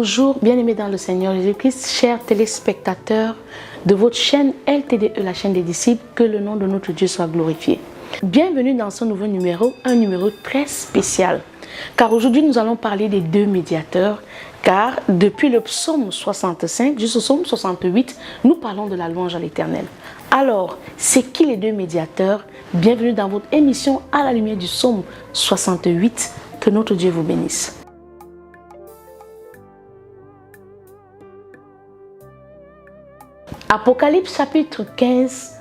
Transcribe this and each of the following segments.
Bonjour, bien-aimés dans le Seigneur Jésus-Christ, chers téléspectateurs de votre chaîne LTDE, la chaîne des disciples, que le nom de notre Dieu soit glorifié. Bienvenue dans ce nouveau numéro, un numéro très spécial. Car aujourd'hui, nous allons parler des deux médiateurs. Car depuis le psaume 65 jusqu'au psaume 68, nous parlons de la louange à l'Éternel. Alors, c'est qui les deux médiateurs? Bienvenue dans votre émission à la lumière du psaume 68. Que notre Dieu vous bénisse. Apocalypse chapitre 15,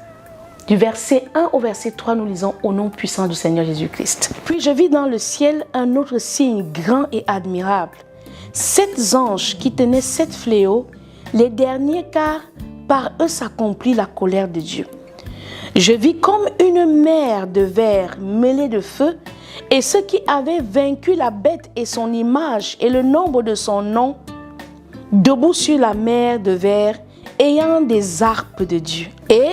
du verset 1 au verset 3, nous lisons au nom puissant du Seigneur Jésus-Christ. Puis je vis dans le ciel un autre signe grand et admirable. 7 anges qui tenaient 7 fléaux, les derniers, car par eux s'accomplit la colère de Dieu. Je vis comme une mer de verre mêlée de feu, et ceux qui avaient vaincu la bête et son image et le nombre de son nom, debout sur la mer de verre, ayant des harpes de Dieu. Et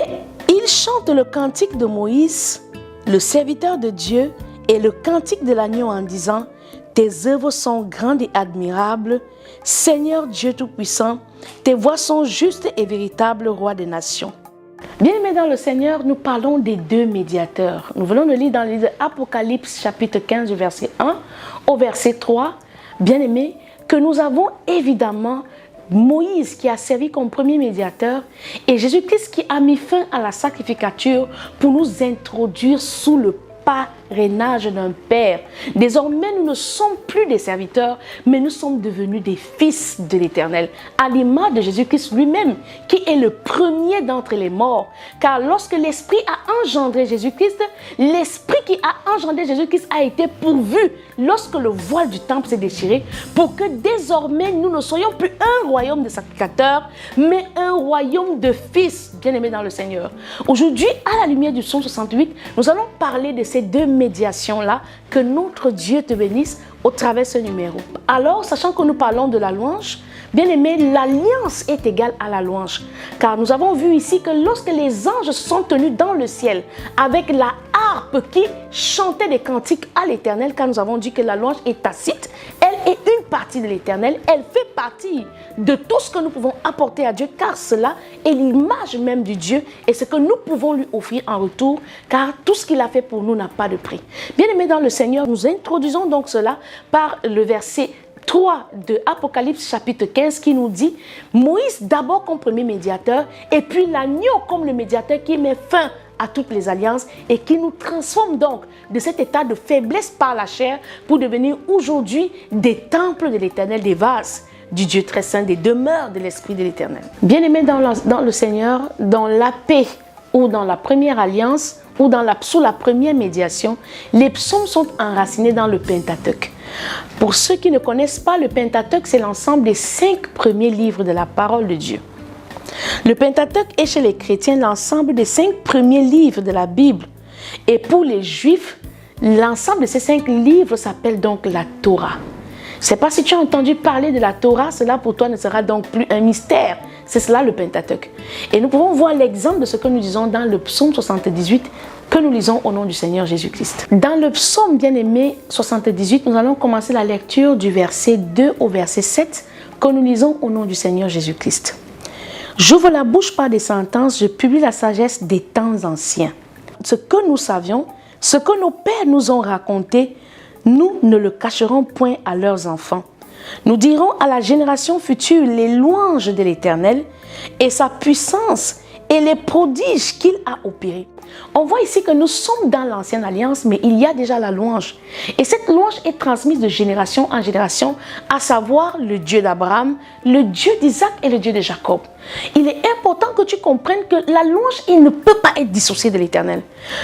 ils chantent le cantique de Moïse, le serviteur de Dieu, et le cantique de l'agneau en disant: tes œuvres sont grandes et admirables, Seigneur Dieu Tout-Puissant, tes voies sont justes et véritables, Roi des nations. Bien-aimés dans le Seigneur, nous parlons des deux médiateurs. Nous venons de lire dans le livre Apocalypse chapitre 15, du verset 1 au verset 3, bien-aimés, que nous avons évidemment Moïse qui a servi comme premier médiateur et Jésus-Christ qui a mis fin à la sacrificature pour nous introduire sous le parrainage d'un père. Désormais, nous ne sommes plus des serviteurs, mais nous sommes devenus des fils de l'Éternel, à l'image de Jésus-Christ lui-même, qui est le premier d'entre les morts. Car lorsque l'Esprit a engendré Jésus-Christ, l'Esprit qui a engendré Jésus-Christ a été pourvu lorsque le voile du temple s'est déchiré, pour que désormais nous ne soyons plus un royaume de sacrificateurs, mais un royaume de fils, bien-aimés dans le Seigneur. Aujourd'hui, à la lumière du psaume 68, nous allons parler de ces deux médiations-là. Que notre Dieu te bénisse au travers de ce numéro. Alors, sachant que nous parlons de la louange, bien aimé, l'alliance est égale à la louange. Car nous avons vu ici que lorsque les anges se sont tenus dans le ciel avec la harpe qui chantait des cantiques à l'Éternel, car nous avons dit que la louange est tacite, elle est une partie de l'Éternel, elle fait partie de tout ce que nous pouvons apporter à Dieu, car cela est l'image même du Dieu et ce que nous pouvons lui offrir en retour, car tout ce qu'il a fait pour nous n'a pas de prix. Bien aimé dans le Seigneur, nous introduisons donc cela par le verset 3 de Apocalypse chapitre 15 qui nous dit Moïse d'abord comme premier médiateur et puis l'agneau comme le médiateur qui met fin à toutes les alliances et qui nous transforme donc de cet état de faiblesse par la chair pour devenir aujourd'hui des temples de l'Éternel, des vases du Dieu très saint, des demeures de l'Esprit de l'Éternel. Bien-aimés dans le Seigneur, dans la paix ou dans la première alliance ou sous la première médiation, les psaumes sont enracinés dans le Pentateuque. Pour ceux qui ne connaissent pas, le Pentateuque, c'est l'ensemble des 5 premiers livres de la parole de Dieu. Le Pentateuque est chez les chrétiens l'ensemble des 5 premiers livres de la Bible. Et pour les Juifs, l'ensemble de ces 5 livres s'appelle donc la Torah. Je ne sais pas si tu as entendu parler de la Torah, cela pour toi ne sera donc plus un mystère. C'est cela le Pentateuque. Et nous pouvons voir l'exemple de ce que nous disons dans le psaume 78 que nous lisons au nom du Seigneur Jésus-Christ. Dans le psaume bien-aimé 78, nous allons commencer la lecture du verset 2 au verset 7 que nous lisons au nom du Seigneur Jésus-Christ. J'ouvre la bouche par des sentences, je publie la sagesse des temps anciens. Ce que nous savions, ce que nos pères nous ont raconté, nous ne le cacherons point à leurs enfants. Nous dirons à la génération future les louanges de l'Éternel et sa puissance et les prodiges qu'il a opérés. On voit ici que nous sommes dans l'ancienne alliance, mais il y a déjà la louange. Et cette louange est transmise de génération en génération, à savoir le Dieu d'Abraham, le Dieu d'Isaac et le Dieu de Jacob. Il est important que tu comprennes que la louange, il ne peut pas être dissociée de l'Éternel.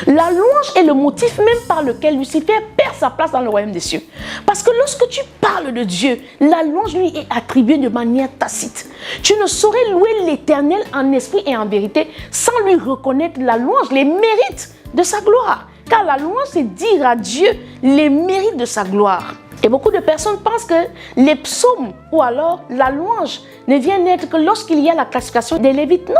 La louange est le motif même par lequel Lucifer perd sa place dans le royaume des cieux. Parce que lorsque tu parles de Dieu, la louange lui est attribuée de manière tacite. Tu ne saurais louer l'Éternel en esprit et en vérité sans lui reconnaître la louange, les mérites de sa gloire. Car la louange, c'est dire à Dieu les mérites de sa gloire. Et beaucoup de personnes pensent que les psaumes ou alors la louange ne vient naître que lorsqu'il y a la classification des Lévites. Non,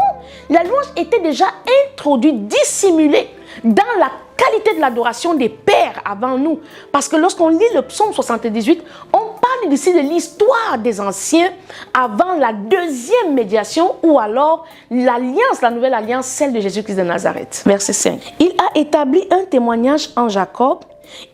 la louange était déjà introduite, dissimulée dans la qualité de l'adoration des pères avant nous. Parce que lorsqu'on lit le psaume 78, on parle ici de l'histoire des anciens avant la deuxième médiation ou alors l'alliance, la nouvelle alliance, celle de Jésus-Christ de Nazareth. Verset 5. Il a établi un témoignage en Jacob,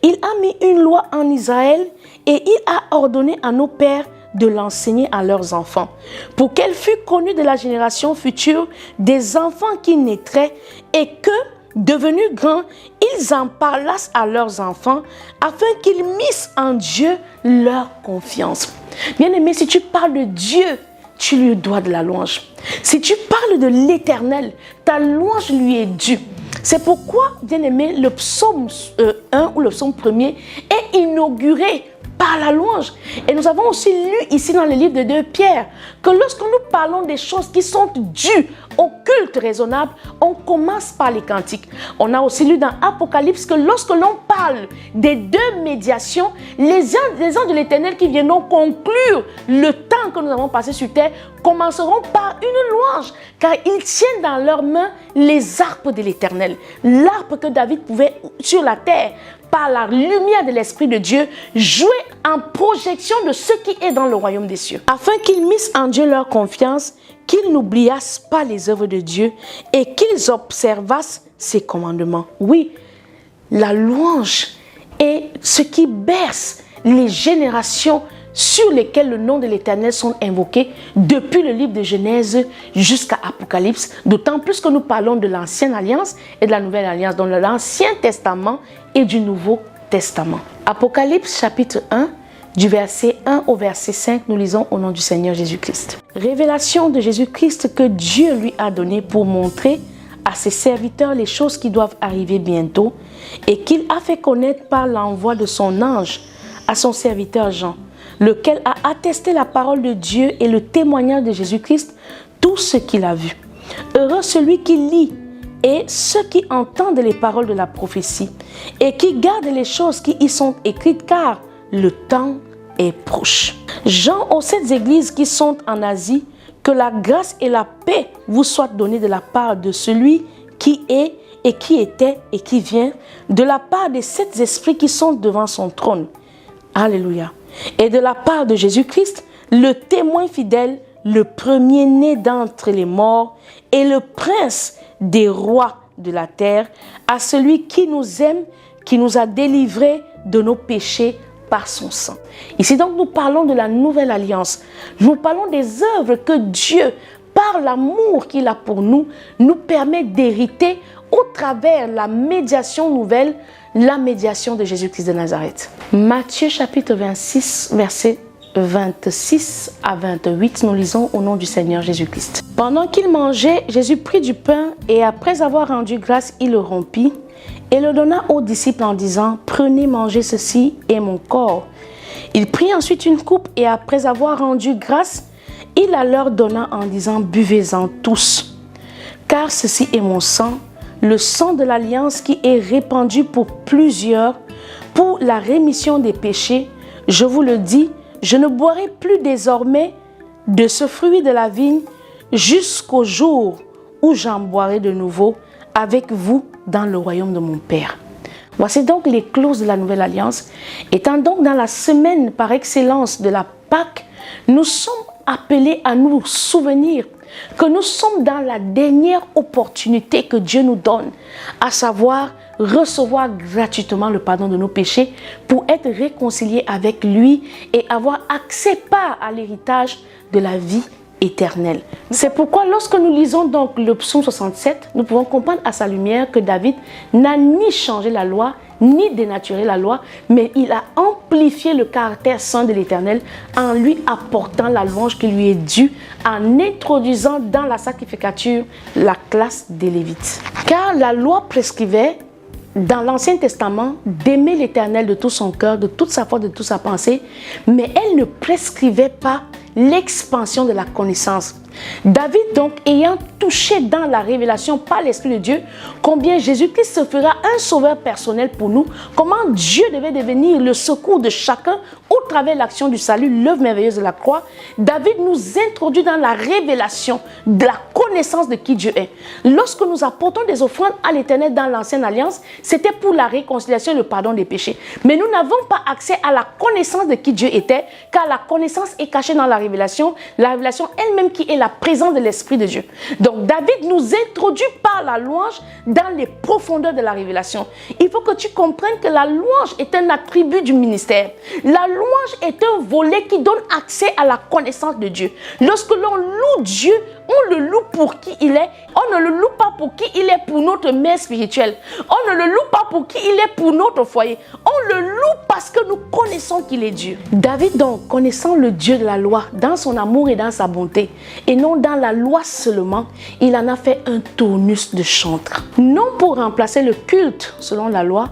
il a mis une loi en Israël et il a ordonné à nos pères de l'enseigner à leurs enfants, pour qu'elle fût connue de la génération future des enfants qui naîtraient et que, devenus grands, ils en parlassent à leurs enfants afin qu'ils missent en Dieu leur confiance. Bien-aimé, si tu parles de Dieu, tu lui dois de la louange. Si tu parles de l'Éternel, ta louange lui est due. C'est pourquoi, bien-aimé, le psaume 1 ou le psaume 1er est inauguré par la louange. Et nous avons aussi lu ici dans le livre de 2 Pierre que lorsque nous parlons des choses qui sont dues au culte raisonnable, on commence par les cantiques. On a aussi lu dans Apocalypse que lorsque l'on parle des 2 médiations, les anges de l'Éternel qui viendront conclure le temps que nous avons passé sur terre commenceront par une louange, car ils tiennent dans leurs mains les harpes de l'Éternel, l'arpe que David pouvait sur la terre par la lumière de l'Esprit de Dieu, jouer en projection de ce qui est dans le royaume des cieux, afin qu'ils missent en Dieu leur confiance, qu'ils n'oubliassent pas les œuvres de Dieu et qu'ils observassent ses commandements. Oui, la louange est ce qui berce les générations sur lesquelles le nom de l'Éternel sont invoqués depuis le livre de Genèse jusqu'à Apocalypse, d'autant plus que nous parlons de l'Ancienne Alliance et de la Nouvelle Alliance, dans l'Ancien Testament et du Nouveau Testament. Apocalypse chapitre 1, du verset 1 au verset 5, nous lisons au nom du Seigneur Jésus-Christ. Révélation de Jésus-Christ que Dieu lui a donnée pour montrer à ses serviteurs les choses qui doivent arriver bientôt et qu'il a fait connaître par l'envoi de son ange à son serviteur Jean, lequel a attesté la parole de Dieu et le témoignage de Jésus-Christ, tout ce qu'il a vu. Heureux celui qui lit et ceux qui entendent les paroles de la prophétie et qui gardent les choses qui y sont écrites, car le temps est proche. Jean aux 7 églises qui sont en Asie, que la grâce et la paix vous soient données de la part de celui qui est et qui était et qui vient, de la part des 7 esprits qui sont devant son trône. Alléluia. Et de la part de Jésus-Christ, le témoin fidèle, le premier-né d'entre les morts et le prince des rois de la terre, à celui qui nous aime, qui nous a délivrés de nos péchés par son sang. Ici donc nous parlons de la nouvelle alliance. Nous parlons des œuvres que Dieu, par l'amour qu'il a pour nous permet d'hériter au travers la médiation nouvelle, la médiation de Jésus-Christ de Nazareth. Matthieu chapitre 26, versets 26 à 28, nous lisons au nom du Seigneur Jésus-Christ. Pendant qu'il mangeait, Jésus prit du pain et après avoir rendu grâce, il le rompit et le donna aux disciples en disant « Prenez, mangez, ceci est mon corps ». Il prit ensuite une coupe et après avoir rendu grâce, il la leur donna en disant « Buvez-en tous, car ceci est mon sang, le sang de l'alliance qui est répandu pour plusieurs, pour la rémission des péchés. Je vous le dis, je ne boirai plus désormais de ce fruit de la vigne jusqu'au jour où j'en boirai de nouveau avec vous dans le royaume de mon Père. » Voici donc les clauses de la nouvelle alliance. Étant donc dans la semaine par excellence de la Pâque, nous sommes appelés à nous souvenir que nous sommes dans la dernière opportunité que Dieu nous donne, à savoir recevoir gratuitement le pardon de nos péchés pour être réconciliés avec lui et avoir accès pas à l'héritage de la vie éternelle. C'est pourquoi lorsque nous lisons donc le psaume 67, nous pouvons comprendre à sa lumière que David n'a ni changé la loi, ni dénaturé la loi, mais il a amplifié le caractère saint de l'Éternel en lui apportant la louange qui lui est due, en introduisant dans la sacrificature la classe des Lévites. Car la loi prescrivait dans l'Ancien Testament d'aimer l'Éternel de tout son cœur, de toute sa force, de toute sa pensée, mais elle ne prescrivait pas l'expansion de la connaissance. David donc, ayant touché dans la révélation par l'Esprit de Dieu combien Jésus-Christ se fera un sauveur personnel pour nous, comment Dieu devait devenir le secours de chacun au travers de l'action du salut, l'œuvre merveilleuse de la croix, David nous introduit dans la révélation de la connaissance connaissance de qui Dieu est. Lorsque nous apportons des offrandes à l'Éternel dans l'ancienne alliance, c'était pour la réconciliation et le pardon des péchés. Mais nous n'avons pas accès à la connaissance de qui Dieu était, car la connaissance est cachée dans la révélation elle-même qui est la présence de l'Esprit de Dieu. Donc David nous introduit par la louange dans les profondeurs de la révélation. Il faut que tu comprennes que la louange est un attribut du ministère. La louange est un volet qui donne accès à la connaissance de Dieu. Lorsque l'on loue Dieu, on le loue pour qui il est. On ne le loue pas pour qui il est pour notre mère spirituelle. On ne le loue pas pour qui il est pour notre foyer. On le loue parce que nous connaissons qu'il est Dieu. David donc, connaissant le Dieu de la loi, dans son amour et dans sa bonté, et non dans la loi seulement, il en a fait un tonus de chantre. Non pour remplacer le culte selon la loi,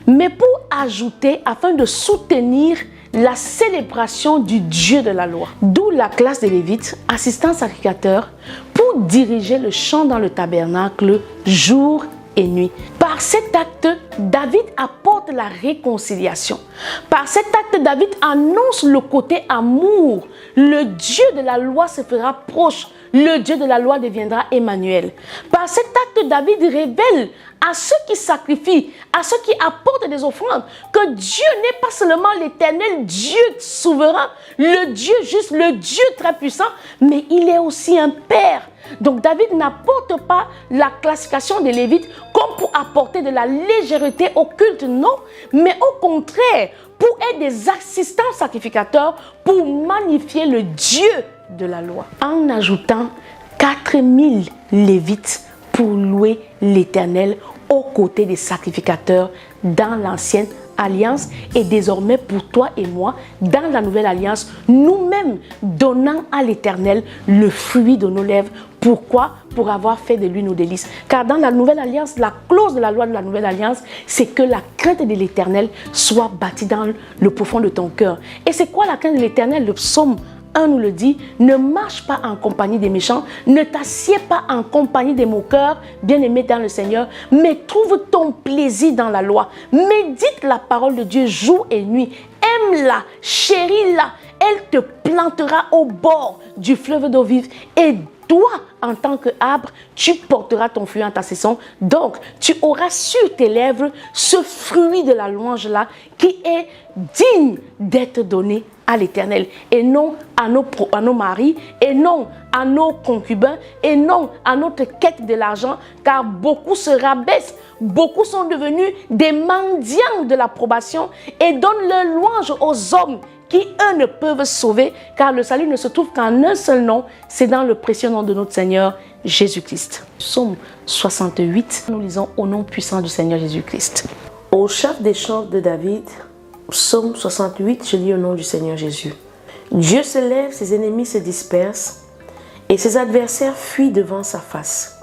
mais pour ajouter afin de soutenir la célébration du Dieu de la loi. D'où la classe des Lévites, assistants sacrificateurs, pour diriger le chant dans le tabernacle jour et nuit. Par cet acte, David apporte la réconciliation. Par cet acte, David annonce le côté amour. Le Dieu de la loi se fera proche. Le Dieu de la loi deviendra Emmanuel. Par cet acte, David révèle à ceux qui sacrifient, à ceux qui apportent des offrandes, que Dieu n'est pas seulement l'Éternel Dieu souverain, le Dieu juste, le Dieu très puissant, mais il est aussi un Père. Donc David n'apporte pas la classification des Lévites comme pour apporter de la légèreté au culte, non, mais au contraire, pour être des assistants sacrificateurs, pour magnifier le Dieu de la loi, en ajoutant 4000 Lévites pour louer l'Éternel aux côtés des sacrificateurs dans l'ancienne alliance et désormais pour toi et moi dans la nouvelle alliance, nous-mêmes donnant à l'Éternel le fruit de nos lèvres. Pourquoi? Pour avoir fait de lui nos délices. Car dans la nouvelle alliance, la clause de la loi de la nouvelle alliance, c'est que la crainte de l'Éternel soit bâtie dans le profond de ton cœur. Et c'est quoi la crainte de l'Éternel? Le psaume 1 nous le dit, ne marche pas en compagnie des méchants, ne t'assieds pas en compagnie des moqueurs, bien-aimés dans le Seigneur, mais trouve ton plaisir dans la loi. Médite la parole de Dieu jour et nuit, aime-la, chéris-la, elle te plantera au bord du fleuve d'eau vive et toi, en tant qu'arbre, tu porteras ton fruit en ta saison. Donc, tu auras sur tes lèvres ce fruit de la louange-là qui est digne d'être donné à l'Éternel. Et non à nos maris, et non à nos concubins, et non à notre quête de l'argent, car beaucoup se rabaissent. Beaucoup sont devenus des mendiants de l'approbation et donnent leur louange aux hommes qui, eux, ne peuvent sauver, car le salut ne se trouve qu'en un seul nom, c'est dans le précieux nom de notre Seigneur Jésus-Christ. Psaume 68, nous lisons au nom puissant du Seigneur Jésus-Christ. Au chef des chants de David, Psaume 68, je lis au nom du Seigneur Jésus. Dieu se lève, ses ennemis se dispersent, et ses adversaires fuient devant sa face.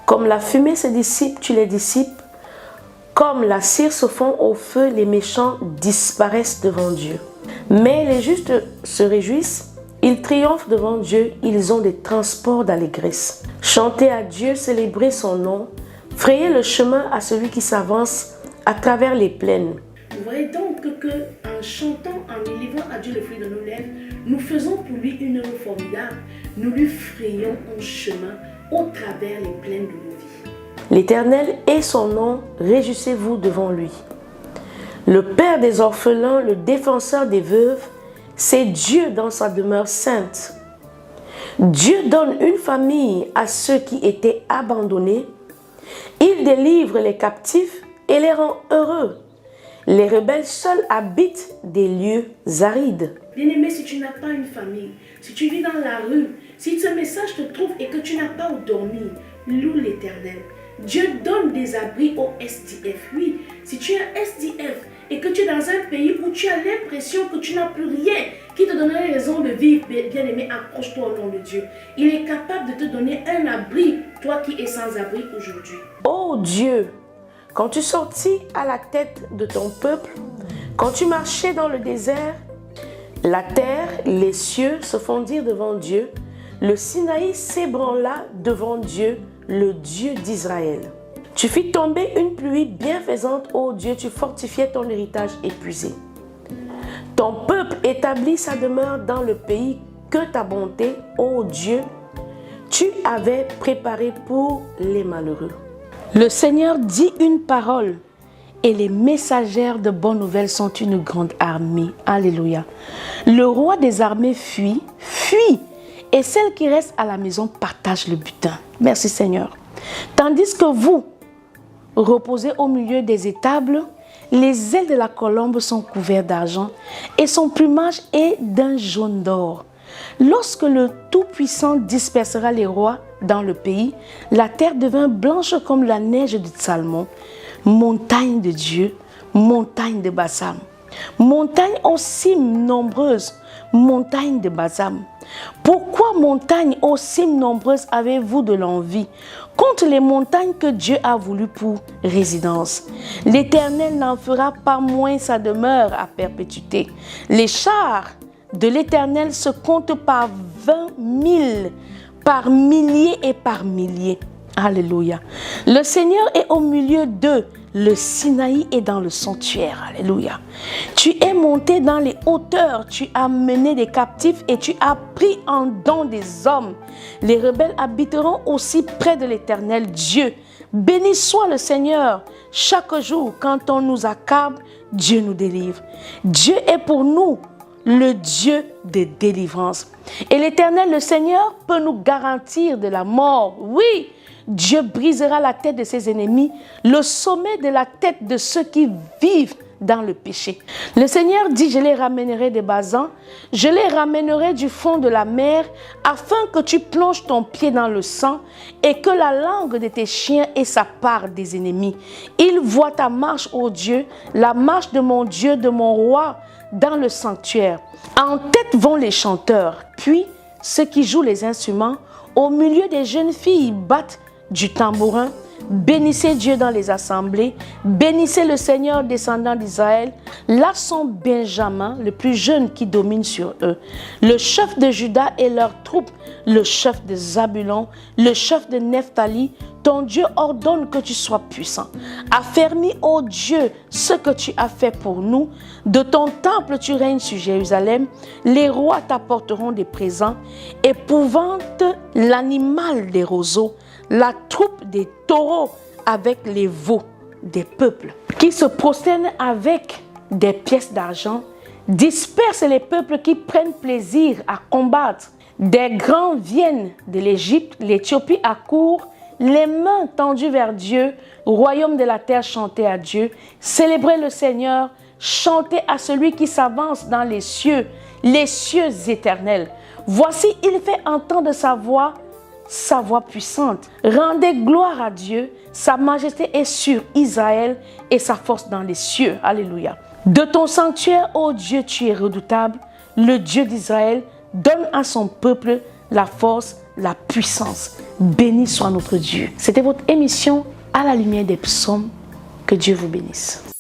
Comme la fumée se dissipe, tu les dissipes, comme la cire se fond au feu, les méchants disparaissent devant Dieu. Mais les justes se réjouissent, ils triomphent devant Dieu, ils ont des transports d'allégresse. Chantez à Dieu, célébrez son nom, frayez le chemin à celui qui s'avance à travers les plaines. Vous voyez donc que en chantant, en livrant à Dieu le fruit de nos lèvres, nous faisons pour lui une œuvre formidable. Nous lui frayons un chemin au travers les plaines de nos vies. L'Éternel est son nom, réjouissez-vous devant lui. Le Père des orphelins, le défenseur des veuves, c'est Dieu dans sa demeure sainte. Dieu donne une famille à ceux qui étaient abandonnés. Il délivre les captifs et les rend heureux. Les rebelles seuls habitent des lieux arides. Bien-aimé, si tu n'as pas une famille, si tu vis dans la rue, si ce message te trouve et que tu n'as pas où dormir, loue l'Éternel. Dieu donne des abris aux SDF. Oui, si tu es un SDF et que tu es dans un pays où tu as l'impression que tu n'as plus rien qui te donnerait raison de vivre, bien-aimé, accroche-toi au nom de Dieu. Il est capable de te donner un abri, toi qui es sans abri aujourd'hui. Ô Dieu, quand tu sortis à la tête de ton peuple, quand tu marchais dans le désert, la terre, les cieux se fondirent devant Dieu, le Sinaï s'ébranla devant Dieu, le Dieu d'Israël. Tu fis tomber une pluie bienfaisante, ô Dieu, tu fortifiais ton héritage épuisé. Ton peuple établit sa demeure dans le pays, que ta bonté, ô Dieu, tu avais préparé pour les malheureux. Le Seigneur dit une parole et les messagères de bonnes nouvelles sont une grande armée. Alléluia. Le roi des armées fuit, et celles qui restent à la maison partagent le butin. Merci Seigneur. Tandis que vous reposez au milieu des étables, les ailes de la colombe sont couvertes d'argent et son plumage est d'un jaune d'or. Lorsque le Tout-Puissant dispersera les rois dans le pays, la terre devint blanche comme la neige du Salmon, montagne de Dieu, montagne de balsame. Montagne aux cimes nombreuses, montagne de balsame. Pourquoi montagne aux cimes nombreuses avez-vous de l'envie contre les montagnes que Dieu a voulu pour résidence? L'Éternel n'en fera pas moins sa demeure à perpétuité. Les chars de l'Éternel se comptent par 20 000, par milliers et par milliers. Alléluia. Le Seigneur est au milieu d'eux. Le Sinaï est dans le sanctuaire. Alléluia. Tu es monté dans les hauteurs. Tu as mené des captifs et tu as pris en don des hommes. Les rebelles habiteront aussi près de l'Éternel Dieu. Béni soit le Seigneur. Chaque jour, quand on nous accable, Dieu nous délivre. Dieu est pour nous le Dieu de délivrance. Et l'Éternel, le Seigneur, peut nous garantir de la mort. Oui, Dieu brisera la tête de ses ennemis, le sommet de la tête de ceux qui vivent dans le péché. Le Seigneur dit, je les ramènerai des basans, je les ramènerai du fond de la mer, afin que tu plonges ton pied dans le sang et que la langue de tes chiens ait sa part des ennemis. Ils voient ta marche, ô Dieu, la marche de mon Dieu, de mon roi, dans le sanctuaire. En tête vont les chanteurs, puis ceux qui jouent les instruments, au milieu des jeunes filles battent du tambourin. Bénissez Dieu dans les assemblées, bénissez le Seigneur descendant d'Israël. Là sont Benjamin, le plus jeune qui domine sur eux, le chef de Juda et leurs troupes, le chef de Zabulon, le chef de Nephtali. Ton Dieu ordonne que tu sois puissant. Affermis, ô Dieu, ce que tu as fait pour nous. De ton temple, tu règnes sur Jérusalem. Les rois t'apporteront des présents. Épouvante l'animal des roseaux, la troupe des taureaux avec les veaux des peuples, qui se prosternent avec des pièces d'argent, disperse les peuples qui prennent plaisir à combattre. Des grands viennent de l'Égypte, l'Éthiopie accourt, les mains tendues vers Dieu, royaume de la terre, chantez à Dieu, célébrez le Seigneur, chantez à celui qui s'avance dans les cieux éternels. Voici, il fait entendre sa voix puissante. Rendez gloire à Dieu, sa majesté est sur Israël et sa force dans les cieux. Alléluia. De ton sanctuaire, ô Dieu, tu es redoutable. Le Dieu d'Israël donne à son peuple la force, la puissance. Béni soit notre Dieu. C'était votre émission à la lumière des psaumes. Que Dieu vous bénisse.